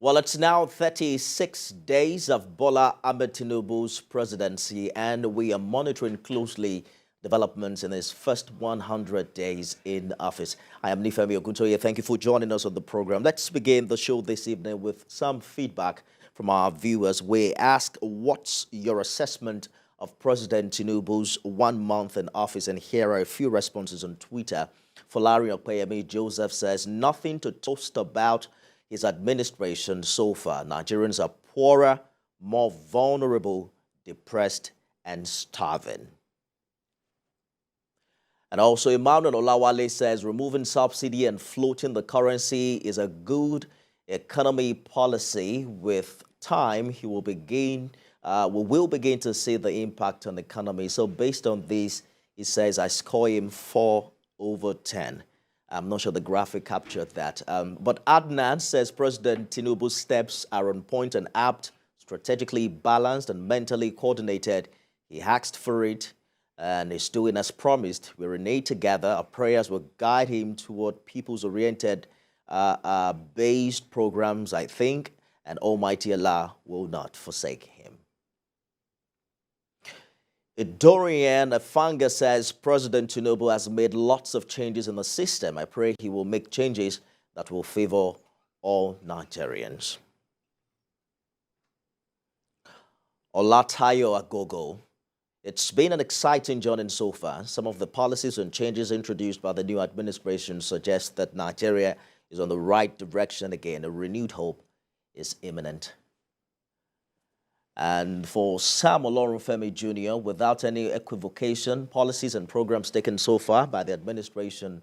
Well, it's now 36 days of Bola Ahmed Tinubu's presidency, and we are monitoring closely developments in his first 100 days in office. I am Nifemi Oguntoye. Thank you for joining us on the program. Let's begin the show this evening with some feedback from our viewers. We ask, what's your assessment of President Tinubu's 1 month in office? And here are a few responses on Twitter. Folari Okpeyemi Joseph says, nothing to toast about his administration so far. Nigerians are poorer, more vulnerable, depressed, and starving. And also, Emmanuel Olawale says, removing subsidy and floating the currency is a good economy policy. With time, we will begin to see the impact on the economy. So based on this, he says, I score him 4/10. I'm not sure the graphic captured that. But Adnan says President Tinubu's steps are on point and apt, strategically balanced and mentally coordinated. He asked for it and is doing as promised. We're in it together. Our prayers will guide him toward people's-oriented based programs, I think, and Almighty Allah will not forsake him. Dorian Afanga says President Tinubu has made lots of changes in the system. I pray he will make changes that will favor all Nigerians. Olatayo Agogo. It's been an exciting journey so far. Some of the policies and changes introduced by the new administration suggest that Nigeria is on the right direction again. A renewed hope is imminent. And for Sam Olorunfemi Jr., without any equivocation, policies and programs taken so far by the administration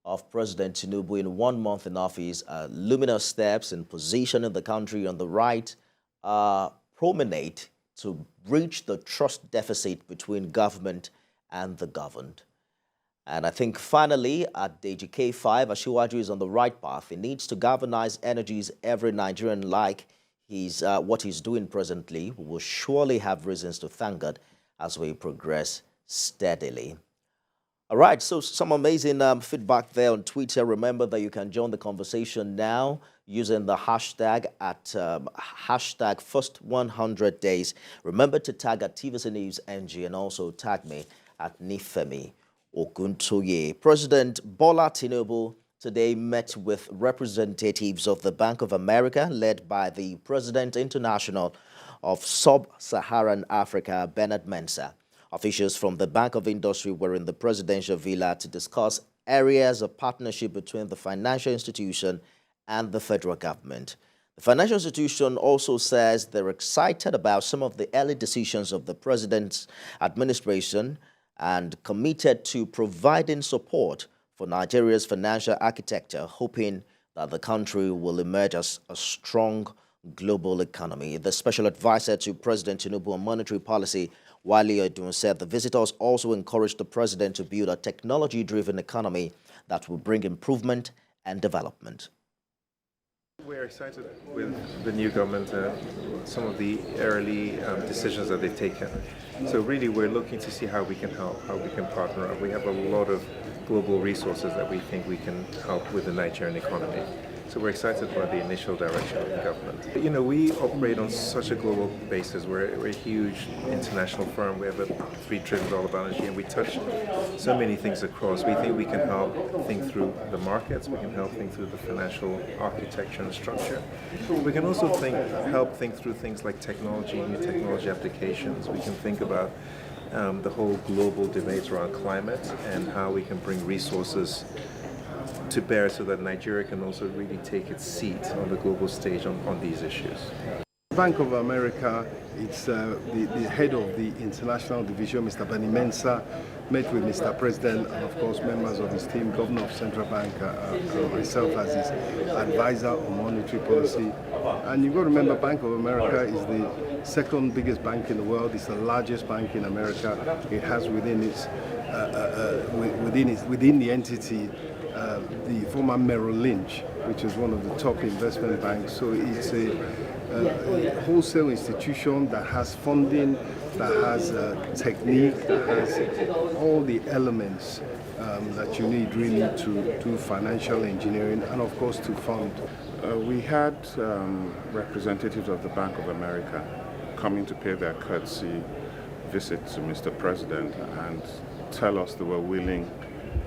of President Tinubu in 1 month in office are luminous steps in positioning the country on the right promenade to bridge the trust deficit between government and the governed. And I think finally, at the K5, Asiwaju is on the right path. He needs to galvanize energies every Nigerian like what he's doing presently. We will surely have reasons to thank God as we progress steadily. All right, so some amazing feedback there on Twitter. Remember that you can join the conversation now using the hashtag at hashtag first 100 days. Remember to tag at TVC News NG and also tag me at Nifemi Oguntoye. President Bola Tinubu today met with representatives of the Bank of America, led by the President International of Sub-Saharan Africa, Bernard Mensah. Officials from the Bank of Industry were in the presidential villa to discuss areas of partnership between the financial institution and the federal government. The financial institution also says they're excited about some of the early decisions of the president's administration and committed to providing support for Nigeria's financial architecture, hoping that the country will emerge as a strong global economy. The special advisor to President Tinubu on monetary policy, Wale Odun, said the visitors also encouraged the president to build a technology-driven economy that will bring improvement and development. We're excited with the new government and some of the early decisions that they've taken. So really we're looking to see how we can help, how we can partner up. We have a lot of global resources that we think we can help with the Nigerian economy. So we're excited about the initial direction of the government. You know, we operate on such a global basis. We're a huge international firm. We have a $3 trillion balance sheet, and we touch so many things across. We think we can help think through the markets. We can help think through the financial architecture and structure. We can also help think through things like technology, new technology applications. We can think about the whole global debate around climate and how we can bring resources to bear so that Nigeria can also really take its seat on the global stage on these issues. Bank of America, it's the head of the international division, Mr. Bernard Mensah, met with Mr. President and of course members of his team, Governor of Central Bank, myself as his advisor on monetary policy. And you've got to remember, Bank of America is the second biggest bank in the world. It's the largest bank in America. It has within the entity the former Merrill Lynch, which is one of the top investment banks. So it's a wholesale institution that has funding, that has technique, that has all the elements that you need really to do financial engineering and, of course, to fund? We had representatives of the Bank of America coming to pay their courtesy visit to Mr. President and tell us they were willing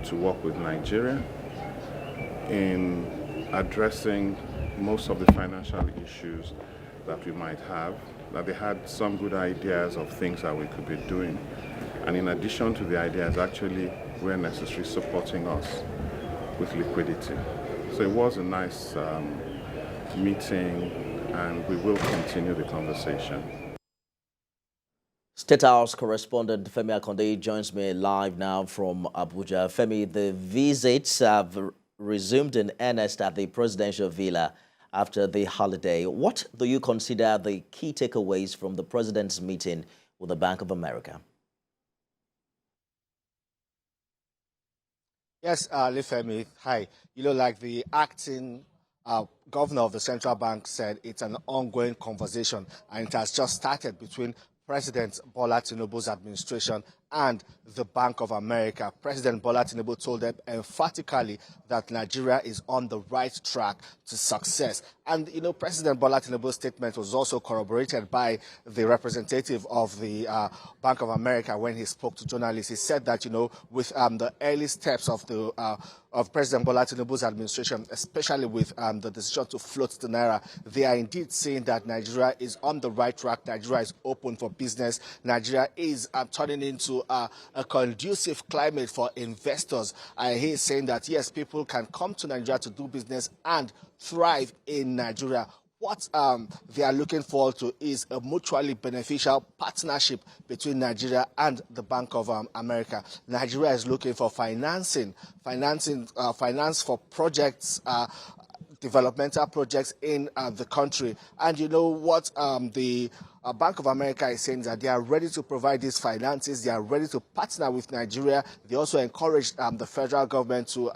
to work with Nigeria in addressing most of the financial issues that we might have, that they had some good ideas of things that we could be doing. And in addition to the ideas, actually, where necessary, supporting us with liquidity. So it was a nice meeting, and we will continue the conversation. State House correspondent Femi Akonde joins me live now from Abuja. Femi, the visits have resumed in earnest at the presidential villa after the holiday. What do you consider the key takeaways from the president's meeting with the Bank of America? Yes, Lifemi, hi. Like the acting governor of the central bank said, it's an ongoing conversation, and it has just started between President Bola Tinubu's administration and the Bank of America. President Bola Tinubu told them emphatically that Nigeria is on the right track to success. And, President Bola Tinubu's statement was also corroborated by the representative of the Bank of America when he spoke to journalists. He said that, with the early steps of the of President Bola Tinubu's administration, especially with the decision to float the naira, they are indeed saying that Nigeria is on the right track. Nigeria is open for business. Nigeria is turning into a conducive climate for investors. He is saying that, yes, people can come to Nigeria to do business and thrive in Nigeria. What they are looking forward to is a mutually beneficial partnership between Nigeria and the Bank of America. Nigeria is looking for finance for projects, developmental projects in the country. And the Bank of America is saying that they are ready to provide these finances. They are ready to partner with Nigeria. They also encourage the federal government to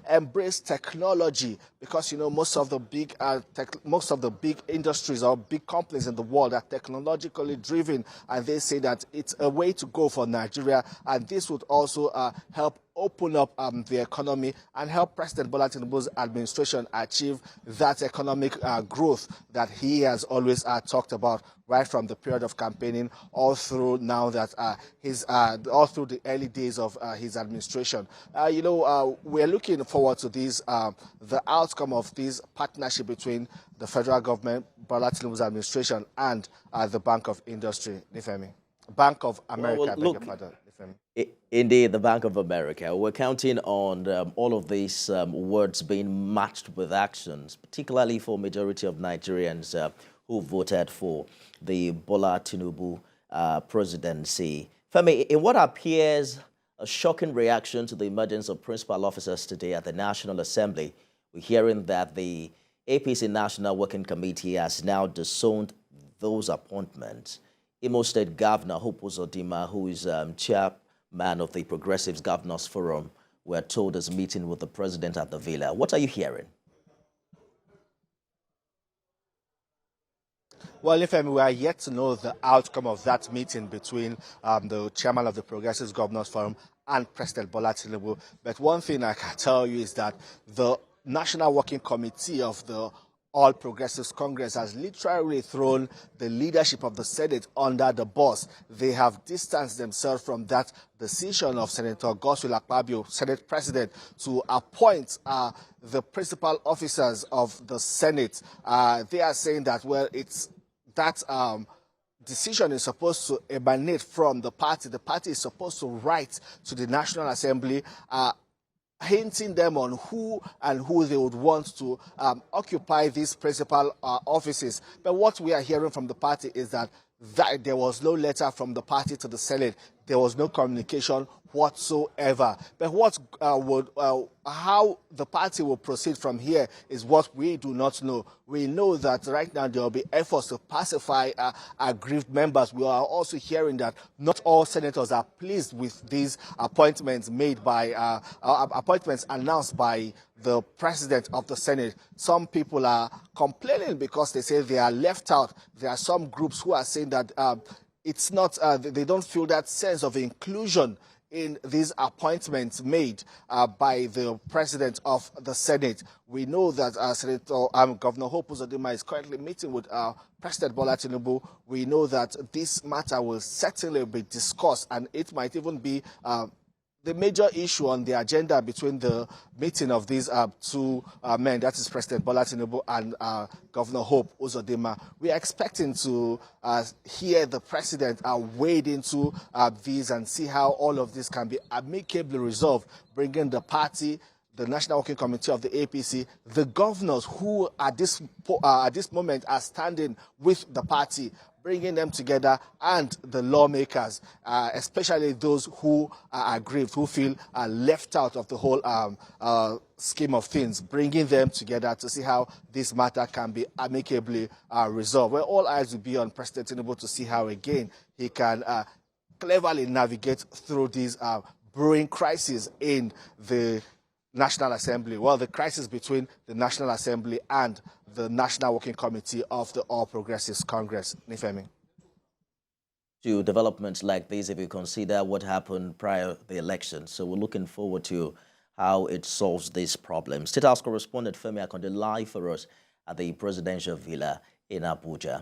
embrace technology, because most of the big industries or big companies in the world are technologically driven, and they say that it's a way to go for Nigeria, and this would also help open up the economy and help President Bola Tinubu's administration achieve that economic growth that he has always talked about, right from the period of campaigning all through now that all through the early days of his administration. We're looking forward to these, the outcome of this partnership between the federal government, Bola Tinubu's administration, and the Bank of Industry, Bank of America, look, indeed, the Bank of America. We're counting on all of these words being matched with actions, particularly for majority of Nigerians who voted for the Bola Tinubu presidency. Femi, in what appears a shocking reaction to the emergence of principal officers today at the National Assembly, we're hearing that the APC National Working Committee has now disowned those appointments. Imo State Governor Hope Uzodinma, who is chairman of the Progressives Governors Forum, we're told is meeting with the president at the Villa. What are you hearing? Well, Ifemi, we are yet to know the outcome of that meeting between the chairman of the Progressives Governors Forum and President Bola Tinubu. But one thing I can tell you is that the National Working Committee of the All Progressives Congress has literally thrown the leadership of the Senate under the bus. They have distanced themselves from that decision of Senator Godswill Akpabio, Senate President, to appoint the principal officers of the Senate. They are saying that, well, it's that decision is supposed to emanate from the party. The party is supposed to write to the National Assembly hinting them on who they would want to occupy these principal offices. But what we are hearing from the party is that there was no letter from the party to the Senate. There was no communication whatsoever. But how the party will proceed from here is what we do not know. We know that right now there will be efforts to pacify aggrieved members. We are also hearing that not all senators are pleased with these appointments made by appointments announced by the president of the Senate. Some people are complaining because they say they are left out. There are some groups who are saying that it's not, they don't feel that sense of inclusion in these appointments made by the President of the Senate. We know that Governor Hope Uzodinma is currently meeting with President Bola Tinubu. We know that this matter will certainly be discussed, and it might even be the major issue on the agenda between the meeting of these two men, that is President Bola Tinubu and Governor Hope Uzodinma. We are expecting to hear the president wade into these and see how all of this can be amicably resolved, bringing the party, the National Working Committee of the APC, the governors who at this moment are standing with the party, bringing them together, and the lawmakers, especially those who are aggrieved, who feel left out of the whole scheme of things, bringing them together to see how this matter can be amicably resolved. Well, all eyes will be on President Tinubu to see how, again, he can cleverly navigate through these brewing crises in the National Assembly. Well, the crisis between the National Assembly and the National Working Committee of the All Progressives Congress. Nifemi. To developments like this, if you consider what happened prior to the election. So we're looking forward to how it solves this problem. State House correspondent Femi Akonde live for us at the presidential villa in Abuja.